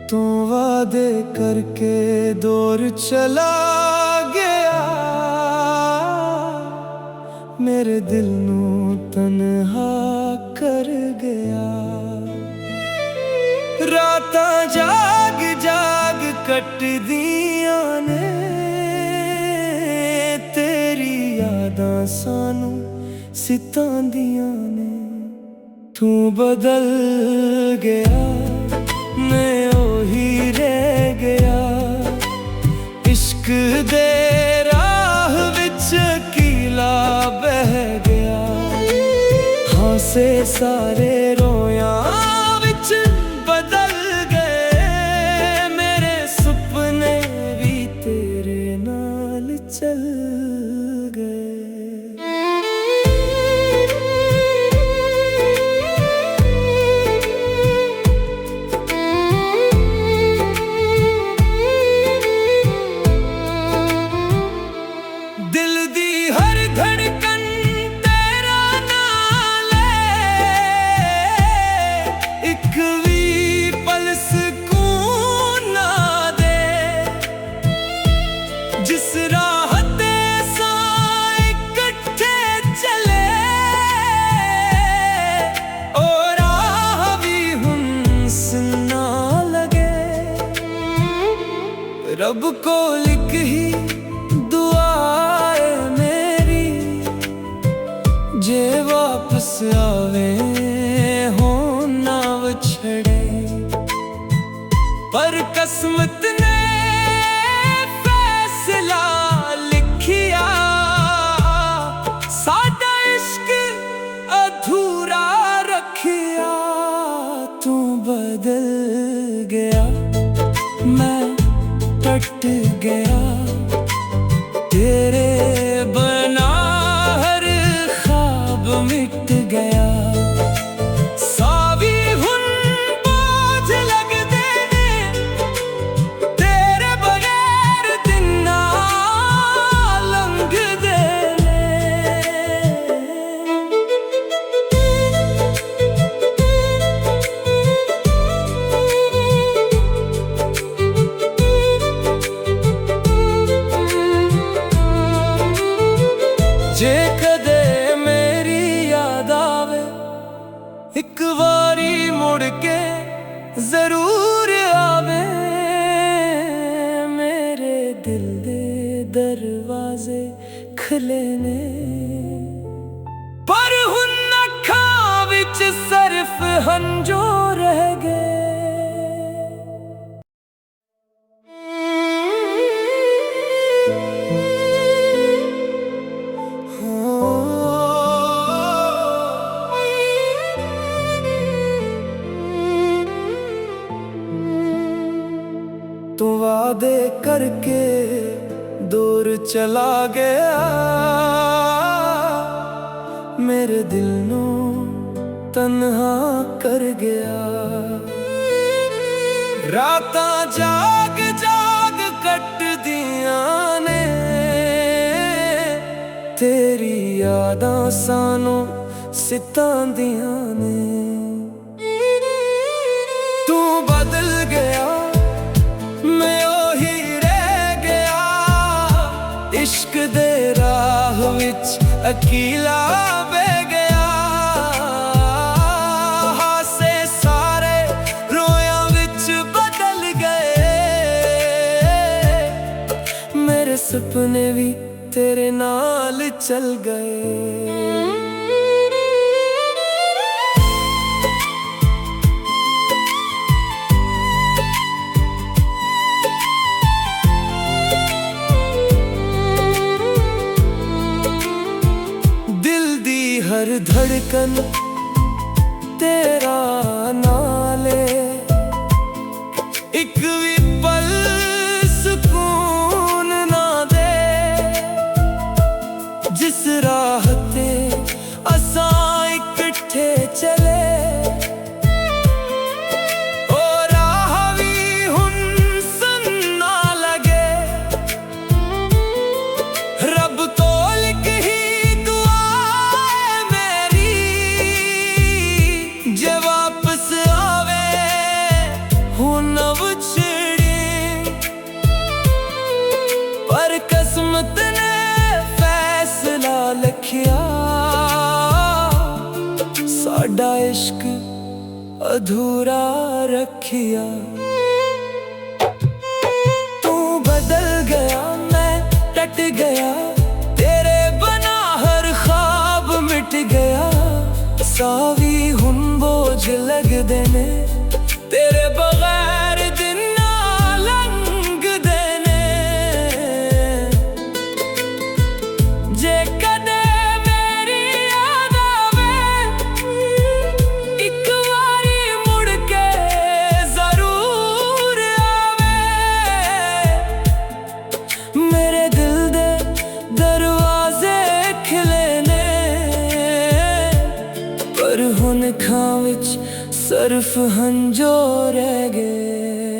तू वादे करके दूर चला गया, मेरे दिल नू तन्हा कर गया। रातां जाग जाग कट दियां ने, तेरी यादां सानू सितांदियां ने। तू बदल गया, मैं ओही रह गया। इश्क दे राह विच कीला बह गया। हासे सारे रोया विच बदल गए, मेरे सुपने भी तेरे नाल चल गए। दिल दी हर धड़कन तेरा नाल है, एक भी पल सुकून ना दे। जिस राह ते सां इकट्ठे चले, ओ राह भी हुन सुनना लगे। रब को लिख ही जे वापस आवे हो ना वछड़े। पर किस्मत ने फैसला लिखिया, साडा इश्क अधूरा रखिया। तू बदल गया, मैं टट गया, तेरे बना मिट गया। सावी हुन बोझ लग दे, तेरे बगैर दिन ना लंघ दे। जे कदे एक बारी मुड़ के जरूर आवे, मेरे दिल दे दरवाजे खुले ने। पर हुन अखां विच सिर्फ हंजो रह गए। तू वादे करके दूर चला गया, मेरे दिल नू तन्हा कर गया। रातां जाग जाग कट दियां ने, तेरी यादां सानू सितांदियां ने। तू बदल गया, मैं ओही रह गया। इश्क दे राह विच अकेला बह गया। हासे सारे रोया विच बदल गए, मेरे सपने भी तेरे नाल चल गए। हर धड़कन तेरा नाले, एक भी पल सुकून ना दे। जिस राह ते असां इकट्ठे चले, ओ राह भी हुन सुनना लगे। रब तो लिख ही जे वापस आवे हो न अधूरा रखिया। तू बदल गया, मैं टट गया, तेरे बना हर ख्वाब मिट गया। सावी हुन बोझ लगदे ने, तेरे बगैर दिन ना लंघदे ने। जे कदे मेरी याद आवे, इक वारी मुड़ के जरूर आवे। मेरे दिल दे दरवाजे खिले ने, पर हुन खां विच सिर्फ हंजो रह गए।